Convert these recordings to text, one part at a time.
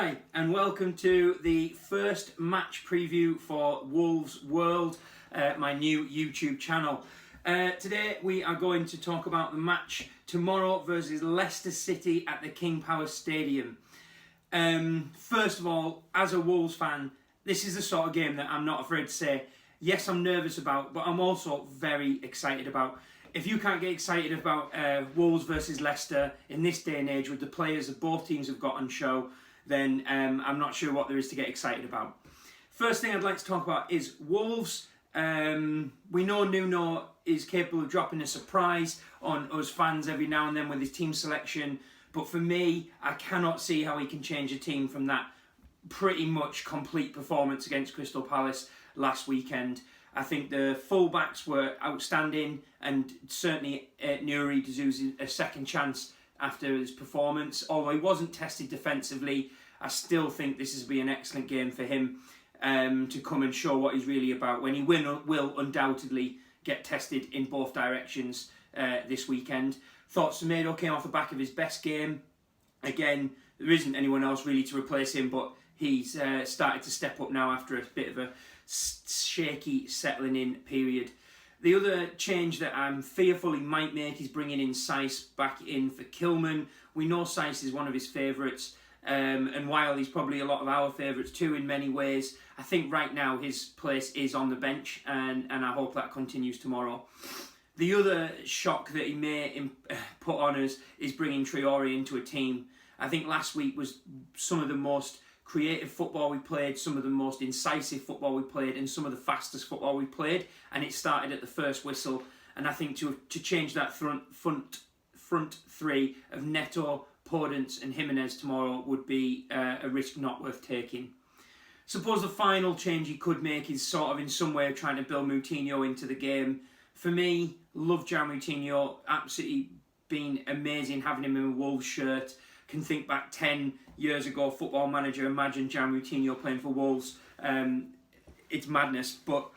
Hi, and welcome to the first match preview for Wolves World, my new YouTube channel. Today we are going to talk about the match tomorrow versus Leicester City at the King Power Stadium. First of all, as a Wolves fan, this is the sort of game that I'm not afraid to say, yes, I'm nervous about, but I'm also very excited about. If you can't get excited about Wolves versus Leicester in this day and age with the players that both teams have got on show, then I'm not sure what there is to get excited about. First thing I'd like to talk about is Wolves. We know Nuno is capable of dropping a surprise on us fans every now and then with his team selection, but for me, I cannot see how he can change a team from that pretty much complete performance against Crystal Palace last weekend. I think the fullbacks were outstanding, and certainly Nuri deserves a second chance after his performance. Although he wasn't tested defensively, I still think this will be an excellent game for him to come and show what he's really about, when he will undoubtedly get tested in both directions this weekend. Thought Semedo came off the back of his best game. Again, there isn't anyone else really to replace him, but he's started to step up now after a bit of a shaky settling in period. The other change that I'm fearful he might make is bringing in Saiss back in for Kilman. We know Saiss is one of his favourites, and while he's probably a lot of our favourites too in many ways, I think right now his place is on the bench, and I hope that continues tomorrow. The other shock that he may put on us is bringing Traore into a team. I think last week was some of the most creative football we played, some of the most incisive football we played, and some of the fastest football we played, and it started at the first whistle. And I think to change that front three of Neto, Podence and Jimenez tomorrow would be a risk not worth taking. Suppose the final change he could make is sort of in some way of trying to build Moutinho into the game. For me, love Moutinho, absolutely been amazing having him in a Wolves shirt. Can think back 10 years ago, Football Manager, imagine Moutinho playing for Wolves. It's madness, but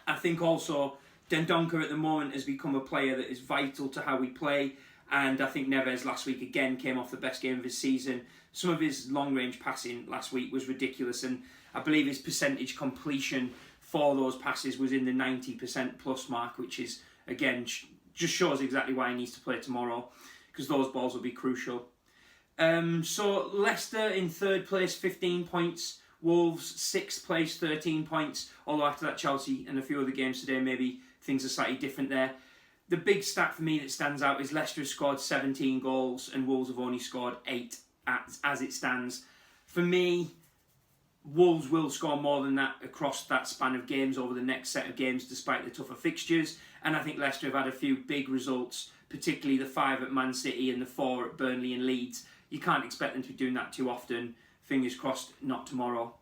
I think also Dendoncker at the moment has become a player that is vital to how we play, and I think Neves last week again came off the best game of his season. Some of his long-range passing last week was ridiculous, and I believe his percentage completion for those passes was in the 90% plus mark, which is, again, just shows exactly why he needs to play tomorrow, because those balls will be crucial. So Leicester in third place, 15 points. Wolves, 6th place, 13 points. Although after that Chelsea and a few other games today, maybe things are slightly different there. The big stat for me that stands out is Leicester has scored 17 goals and Wolves have only scored 8 as it stands. For me, Wolves will score more than that across that span of games over the next set of games, despite the tougher fixtures. And I think Leicester have had a few big results, particularly the 5 at Man City and the 4 at Burnley and Leeds. You can't expect them to be doing that too often. Fingers crossed, not tomorrow.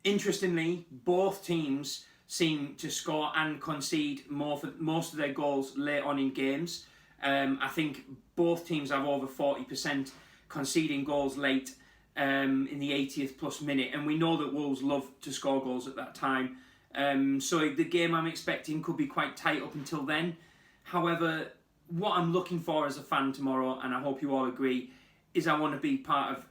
Interestingly, both teams seem to score and concede more for most of their goals late on in games. I think both teams have over 40% conceding goals late in the 80th plus minute, and we know that Wolves love to score goals at that time. So the game I'm expecting could be quite tight up until then. However, what I'm looking for as a fan tomorrow, and I hope you all agree, is I want to be part of,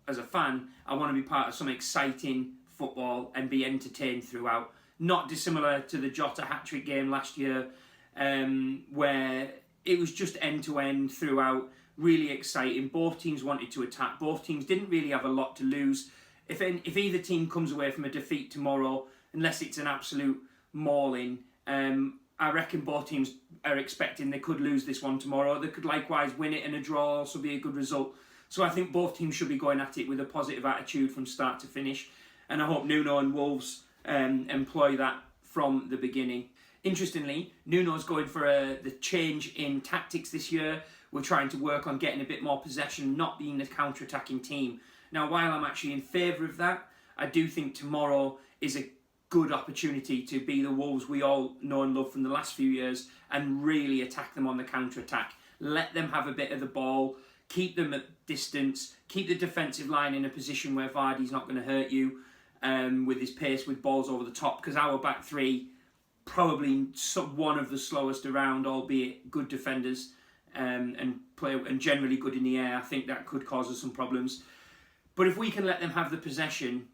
as a fan, I want to be part of some exciting football and be entertained throughout. Not dissimilar to the Jota hat-trick game last year, where it was just end-to-end throughout, really exciting. Both teams wanted to attack. Both teams didn't really have a lot to lose. If either team comes away from a defeat tomorrow, unless it's an absolute mauling, I reckon both teams are expecting they could lose this one tomorrow. They could likewise win it, and a draw also be a good result. So I think both teams should be going at it with a positive attitude from start to finish. And I hope Nuno and Wolves employ that from the beginning. Interestingly, Nuno's going for the change in tactics this year. We're trying to work on getting a bit more possession, not being a counter-attacking team. Now, while I'm actually in favour of that, I do think tomorrow is a good opportunity to be the Wolves we all know and love from the last few years and really attack them on the counter-attack. Let them have a bit of the ball, keep them at distance, keep the defensive line in a position where Vardy's not going to hurt you with his pace, with balls over the top, because our back three, probably one of the slowest around, albeit good defenders and generally good in the air. I think that could cause us some problems. But if we can let them have the possession,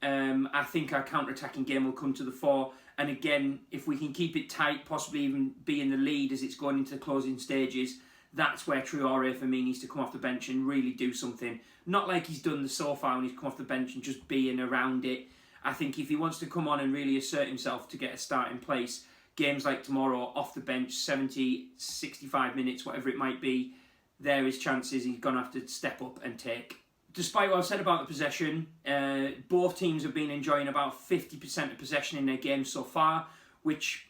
I think our counter-attacking game will come to the fore. And again, if we can keep it tight, possibly even be in the lead as it's going into the closing stages, that's where Traore for me needs to come off the bench and really do something. Not like he's done so far when he's come off the bench and just being around it. I think if he wants to come on and really assert himself to get a start in place, games like tomorrow, off the bench, 70, 65 minutes, whatever it might be, there is chances he's going to have to step up and take. Despite what I've said about the possession, both teams have been enjoying about 50% of possession in their games so far, which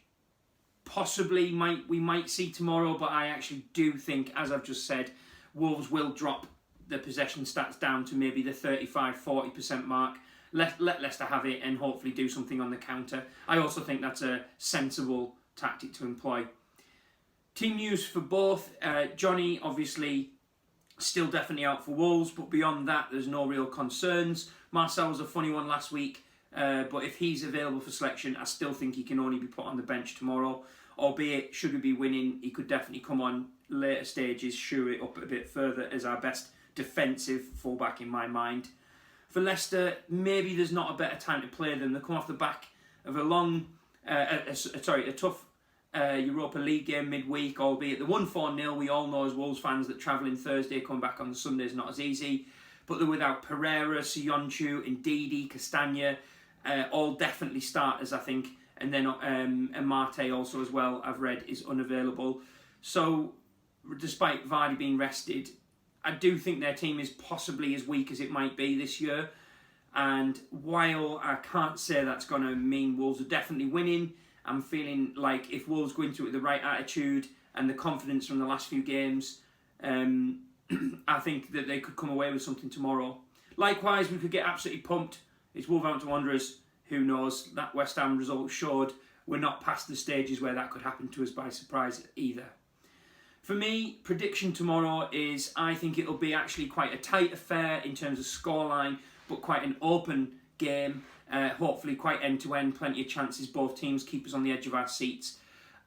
possibly we might see tomorrow, but I actually do think, as I've just said, Wolves will drop the possession stats down to maybe the 35-40% mark. Let Leicester have it and hopefully do something on the counter. I also think that's a sensible tactic to employ. Team news for both. Johnny, obviously, still definitely out for Wolves, but beyond that, there's no real concerns. Marcel was a funny one last week, but if he's available for selection, I still think he can only be put on the bench tomorrow. Albeit, should we be winning, he could definitely come on later stages, shore it up a bit further as our best defensive fullback in my mind. For Leicester, maybe there's not a better time to play them. They come off the back of a tough Europa League game midweek, albeit the 1-4-0. We all know as Wolves fans that travelling Thursday, coming back on Sunday is not as easy. But they're without Pereira, Sionchu, Ndidi, Castagna, all definitely starters, I think. And then Marte also as well, I've read, is unavailable. So, despite Vardy being rested, I do think their team is possibly as weak as it might be this year. And while I can't say that's going to mean Wolves are definitely winning, I'm feeling like if Wolves go into it with the right attitude and the confidence from the last few games, I think that they could come away with something tomorrow. Likewise, we could get absolutely pumped. It's Wolverhampton Wanderers. Who knows? That West Ham result showed we're not past the stages where that could happen to us by surprise either. For me, prediction tomorrow is I think it'll be actually quite a tight affair in terms of scoreline, but quite an open game. Hopefully quite end-to-end, plenty of chances. Both teams keep us on the edge of our seats.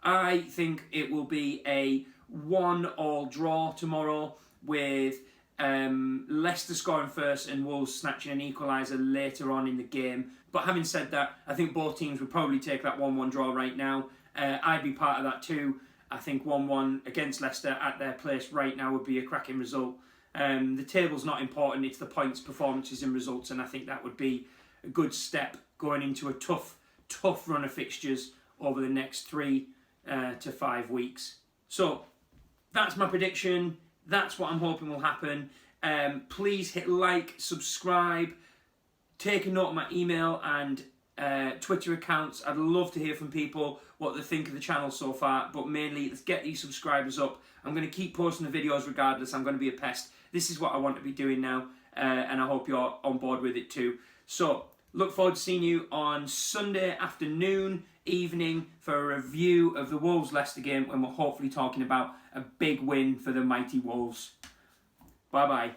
I think it will be a 1-1 draw tomorrow with Leicester scoring first and Wolves snatching an equaliser later on in the game. But having said that, I think both teams would probably take that 1-1 draw right now. I'd be part of that too. I think 1-1 against Leicester at their place right now would be a cracking result. The table's not important, it's the points, performances and results, and I think that would be a good step going into a tough run of fixtures over the next 3 to 5 weeks. So, that's my prediction. That's what I'm hoping will happen. Please hit like, subscribe, take a note of my email and Twitter accounts. I'd love to hear from people what they think of the channel so far, but mainly let's get these subscribers up. I'm going to keep posting the videos regardless. I'm going to be a pest. This is what I want to be doing now, and I hope you're on board with it too. So, look forward to seeing you on Sunday afternoon, evening, for a review of the Wolves-Leicester game when we're hopefully talking about a big win for the mighty Wolves. Bye-bye.